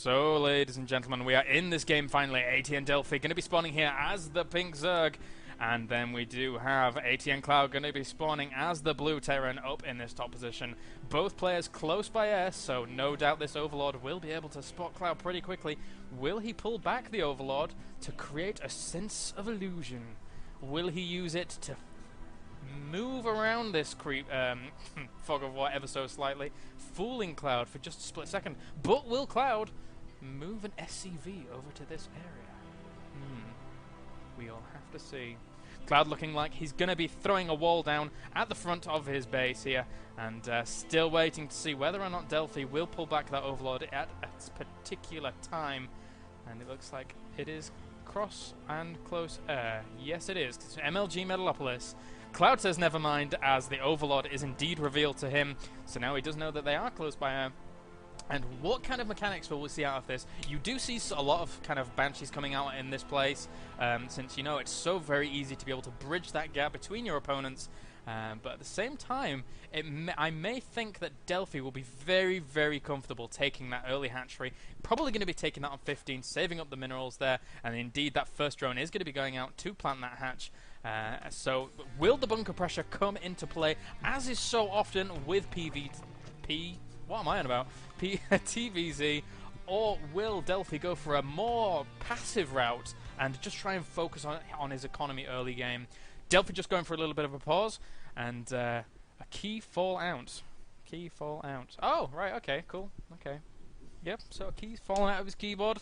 So, ladies and gentlemen, we are in this game finally. aTnDelphi going to be spawning here as the pink Zerg. And then we do have aTnClouD going to be spawning as the blue Terran up in this top position. Both players close by air, so no doubt this Overlord will be able to spot Cloud pretty quickly. Will he pull back the Overlord to create a sense of illusion? Will he use it to move around this creep fog of war ever so slightly, fooling Cloud for just a split second? But will Cloud move an SCV over to this area? We'll have to see. Cloud looking like he's going to be throwing a wall down at the front of his base here, and still waiting to see whether or not Delphi will pull back that Overlord at a particular time. And it looks like it is cross and close air. Yes, it is. It's MLG Metalopolis. Cloud says never mind, as the Overlord is indeed revealed to him, so now he does know that they are close by air. And what kind of mechanics will we see out of this? You do see a lot of kind of Banshees coming out in this place, since you know it's so very easy to be able to bridge that gap between your opponents. But at the same time, I may think that Delphi will be very, very comfortable taking that early hatchery. Probably going to be taking that on 15, saving up the minerals there, and indeed that first drone is going to be going out to plant that hatch. So will the bunker pressure come into play, as is so often with what am I on about? TVZ, or will Delphi go for a more passive route and just try and focus on his economy early game? Delphi just going for a little bit of a pause, and a key fall out. Key fall out. Oh, right, okay, cool, okay. Yep, so a key's fallen out of his keyboard.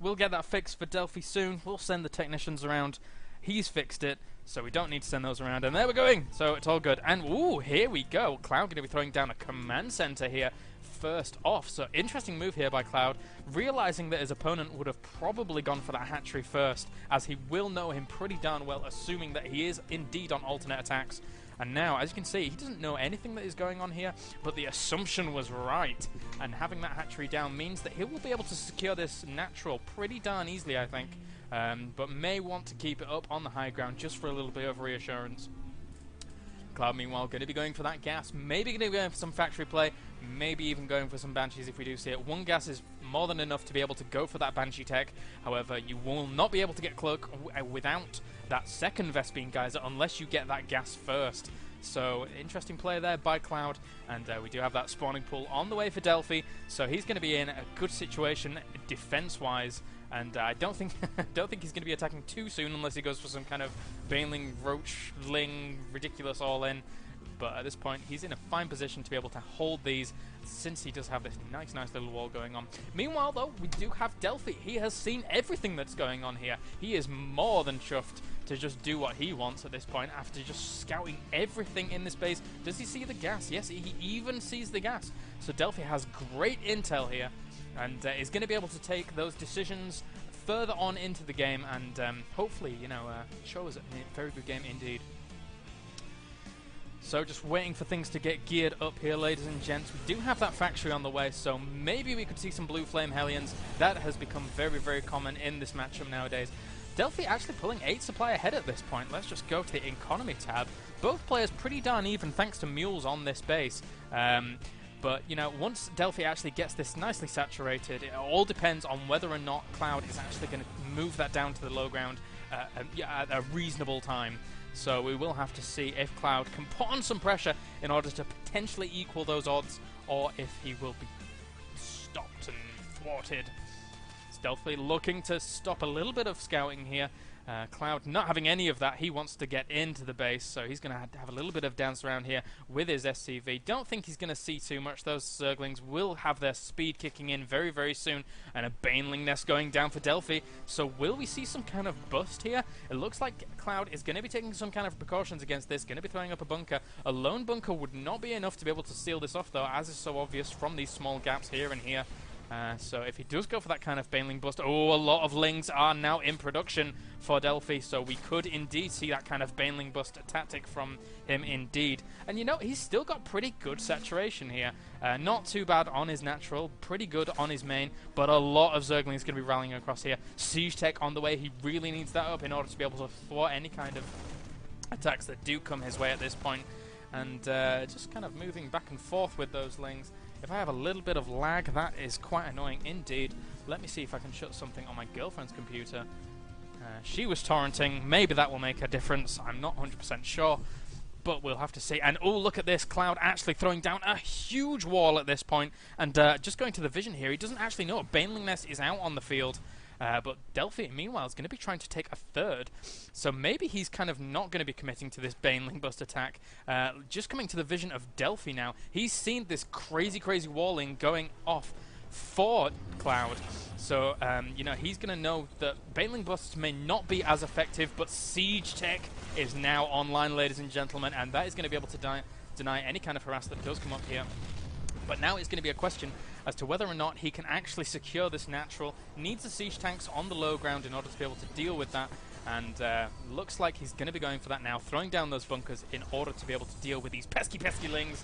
We'll get that fixed for Delphi soon. We'll send the technicians around. He's fixed it, so we don't need to send those around. And there we're going, so it's all good. And, ooh, here we go. Cloud going to be throwing down a command center here first off. So interesting move here by Cloud, realizing that his opponent would have probably gone for that hatchery first, as he will know him pretty darn well, assuming that he is indeed on alternate attacks. And now, as you can see, he doesn't know anything that is going on here, but the assumption was right. And having that hatchery down means that he will be able to secure this natural pretty darn easily, I think. But may want to keep it up on the high ground just for a little bit of reassurance. Cloud, meanwhile, going to be going for that gas, maybe going to be going for some factory play, maybe even going for some Banshees if we do see it. One gas is more than enough to be able to go for that Banshee tech. However, you will not be able to get Cloak without that second Vespene Geyser unless you get that gas first. So, interesting play there by Cloud, and we do have that spawning pool on the way for Delphi, so he's going to be in a good situation defense-wise, and I don't think he's going to be attacking too soon unless he goes for some kind of Baneling, Roachling, ridiculous all-in. But at this point, he's in a fine position to be able to hold these, since he does have this nice little wall going on. Meanwhile, though, we do have Delphi. He has seen everything that's going on here. He is more than chuffed to just do what he wants at this point, after just scouting everything in this base. Does he see the gas? Yes, he even sees the gas. So Delphi has great intel here, and is going to be able to take those decisions further on into the game, and hopefully, you know, show us a very good game indeed. So just waiting for things to get geared up here, ladies and gents. We do have that factory on the way, so maybe we could see some Blue Flame Hellions. That has become very, very common in this matchup nowadays. Delphi actually pulling 8 supply ahead at this point. Let's just go to the economy tab. Both players pretty darn even thanks to mules on this base. But, you know, once Delphi actually gets this nicely saturated, it all depends on whether or not Cloud is actually going to move that down to the low ground at a reasonable time. So we will have to see if Cloud can put on some pressure in order to potentially equal those odds, or if he will be stopped and thwarted. It's Delphi looking to stop a little bit of scouting here. Cloud not having any of that. He wants to get into the base, so he's going to have a little bit of dance around here with his SCV. Don't think he's going to see too much. Those Zerglings will have their speed kicking in very, very soon, and a Baneling nest going down for Delphi. So will we see some kind of bust here? It looks like Cloud is going to be taking some kind of precautions against this, going to be throwing up a bunker. A lone bunker would not be enough to be able to seal this off, though, as is so obvious from these small gaps here and here. So if he does go for that kind of Baneling bust, a lot of Lings are now in production for Delphi, so we could indeed see that kind of Baneling bust tactic from him indeed. And you know, he's still got pretty good saturation here. Not too bad on his natural, pretty good on his main, but a lot of Zerglings going to be rallying across here. Siege Tech on the way, he really needs that up in order to be able to thwart any kind of attacks that do come his way at this point. And just kind of moving back and forth with those Lings. If I have a little bit of lag, that is quite annoying indeed. Let me see if I can shut something on my girlfriend's computer. She was torrenting. Maybe that will make a difference. I'm not 100% sure, but we'll have to see. And oh, look at this. Cloud actually throwing down a huge wall at this point. And just going to the vision here, he doesn't actually know a Baneling Nest is out on the field. But Delphi, meanwhile, is going to be trying to take a third. So maybe he's kind of not going to be committing to this Baneling Bust attack. Just coming to the vision of Delphi now. He's seen this crazy, crazy walling going off for Cloud. So, you know, he's going to know that Baneling Busts may not be as effective, but Siege Tech is now online, ladies and gentlemen, and that is going to be able to deny any kind of harass that does come up here. But now it's going to be a question as to whether or not he can actually secure this natural. Needs the siege tanks on the low ground in order to be able to deal with that. And looks like he's going to be going for that now, throwing down those bunkers in order to be able to deal with these pesky, pesky lings.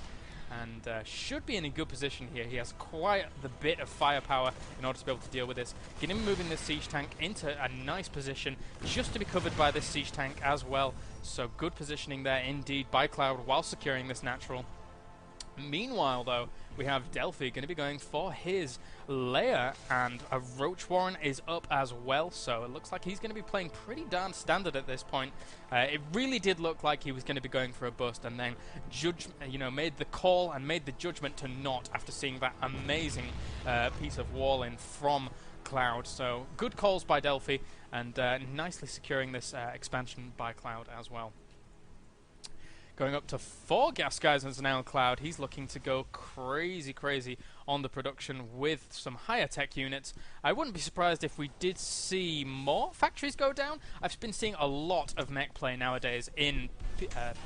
And should be in a good position here. He has quite the bit of firepower in order to be able to deal with this. Get him moving this siege tank into a nice position just to be covered by this siege tank as well. So good positioning there indeed by Cloud while securing this natural. Meanwhile, though, we have Delphi going to be going for his lair, and a Roach Warren is up as well, so it looks like he's going to be playing pretty darn standard at this point. It really did look like he was going to be going for a bust, and then made the call and made the judgment to not after seeing that amazing piece of walling from Cloud. So good calls by Delphi, and nicely securing this expansion by Cloud as well. Going up to 4 gas geysers now, Cloud. He's looking to go crazy, crazy on the production with some higher tech units. I wouldn't be surprised if we did see more factories go down. I've been seeing a lot of mech play nowadays in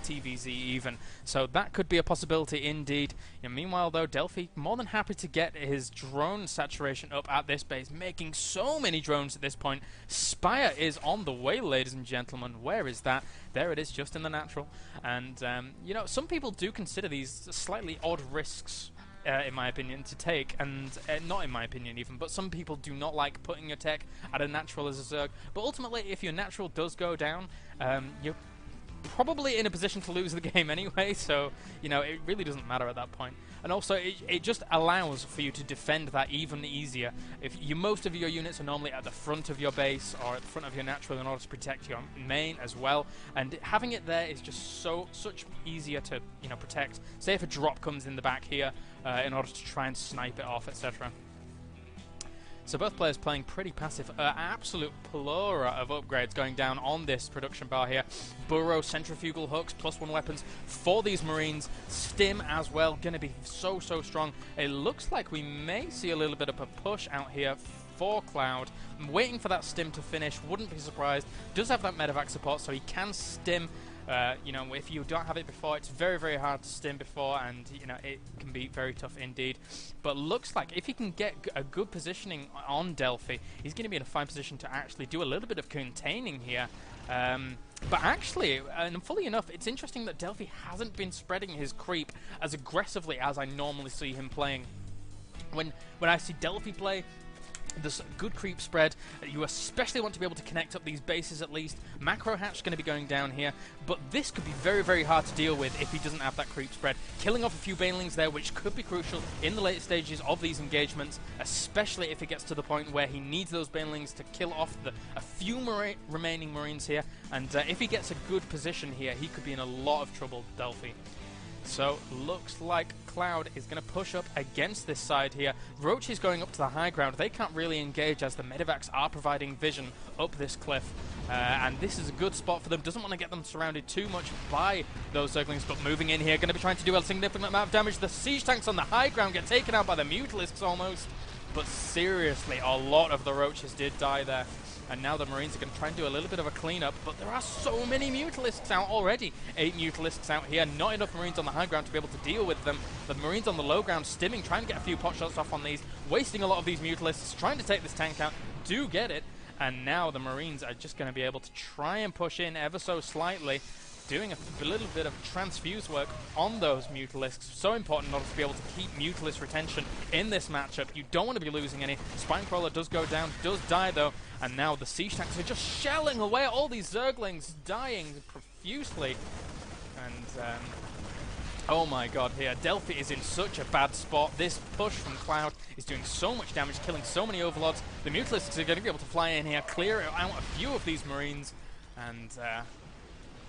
TVZ even, so that could be a possibility indeed. Meanwhile, though, Delphi more than happy to get his drone saturation up at this base, making so many drones at this point. Spire is on the way, ladies and gentlemen. Where is that? There it is, just in the natural. And some people do consider these slightly odd risks, in my opinion, to take, and not in my opinion even, but some people do not like putting your tech at a natural as a Zerg. But ultimately, if your natural does go down, you're probably in a position to lose the game anyway, so it really doesn't matter at that point. And also it just allows for you to defend that even easier. If most of your units are normally at the front of your base or at the front of your natural in order to protect your main as well, and having it there is just such easier to protect. Say if a drop comes in the back here in order to try and snipe it off, etc. So both players playing pretty passive. Absolute plethora of upgrades going down on this production bar here. Burrow, centrifugal hooks, +1 weapons for these Marines. Stim as well, going to be so strong. It looks like we may see a little bit of a push out here for Cloud. I'm waiting for that Stim to finish, wouldn't be surprised. Does have that medevac support, so he can Stim. If you don't have it before, it's very hard to stim before, and it can be very tough indeed. But looks like if he can get a good positioning on Delphi, he's going to be in a fine position to actually do a little bit of containing here. But actually, and fully enough, it's interesting that Delphi hasn't been spreading his creep as aggressively as I normally see him playing. When I see Delphi play, there's good creep spread. You especially want to be able to connect up these bases at least. Macro Hatch is going to be going down here, but this could be very hard to deal with if he doesn't have that creep spread. Killing off a few Banelings there, which could be crucial in the late stages of these engagements, especially if it gets to the point where he needs those Banelings to kill off a few remaining Marines here. And if he gets a good position here, he could be in a lot of trouble, Delphi. So, looks like Cloud is going to push up against this side here. Roach is going up to the high ground. They can't really engage as the medevacs are providing vision up this cliff. And this is a good spot for them. Doesn't want to get them surrounded too much by those Zerglings, but moving in here. Going to be trying to do a significant amount of damage. The siege tanks on the high ground get taken out by the Mutalisks almost. But seriously, a lot of the Roaches did die there. And now the Marines are going to try and do a little bit of a cleanup, but there are so many Mutalisks out already. 8 Mutalisks out here, not enough Marines on the high ground to be able to deal with them. The Marines on the low ground stimming, trying to get a few pot shots off on these, wasting a lot of these Mutalisks, trying to take this tank out, do get it. And now the Marines are just going to be able to try and push in ever so slightly, doing a little bit of transfuse work on those Mutalisks. So important in order to be able to keep Mutalisk retention in this matchup. You don't want to be losing any. Spinecrawler does go down, does die though, and now the siege tanks are just shelling away at all these Zerglings, dying profusely. And Oh my god, here. Delphi is in such a bad spot. This push from Cloud is doing so much damage, killing so many Overlords. The Mutalisks are going to be able to fly in here, clear out a few of these Marines, and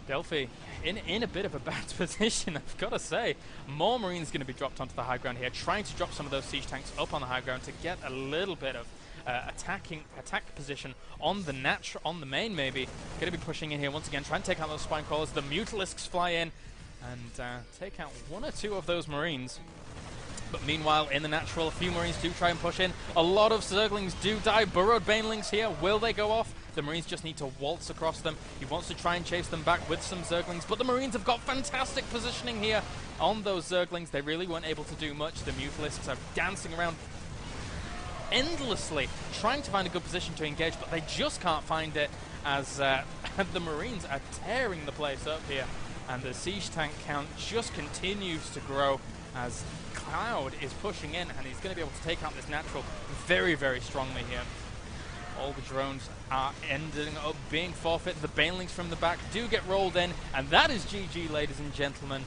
Delphi in a bit of a bad position, I've got to say. More Marines going to be dropped onto the high ground here, trying to drop some of those siege tanks up on the high ground to get a little bit of attack position on the main maybe. Going to be pushing in here once again, trying to take out those spine crawlers. The Mutalisks fly in and take out one or two of those Marines. But meanwhile, in the natural, a few Marines do try and push in. A lot of Zerglings do die. Burrowed Banelings here. Will they go off? The Marines just need to waltz across them. He wants to try and chase them back with some Zerglings, but the Marines have got fantastic positioning here on those Zerglings. They really weren't able to do much. The Mutalisks are dancing around endlessly, trying to find a good position to engage, but they just can't find it as the Marines are tearing the place up here. And the siege tank count just continues to grow as Cloud is pushing in, and he's going to be able to take out this natural very, very strongly here. All the drones are ending up being forfeit. The Banelings from the back do get rolled in, and that is GG, ladies and gentlemen.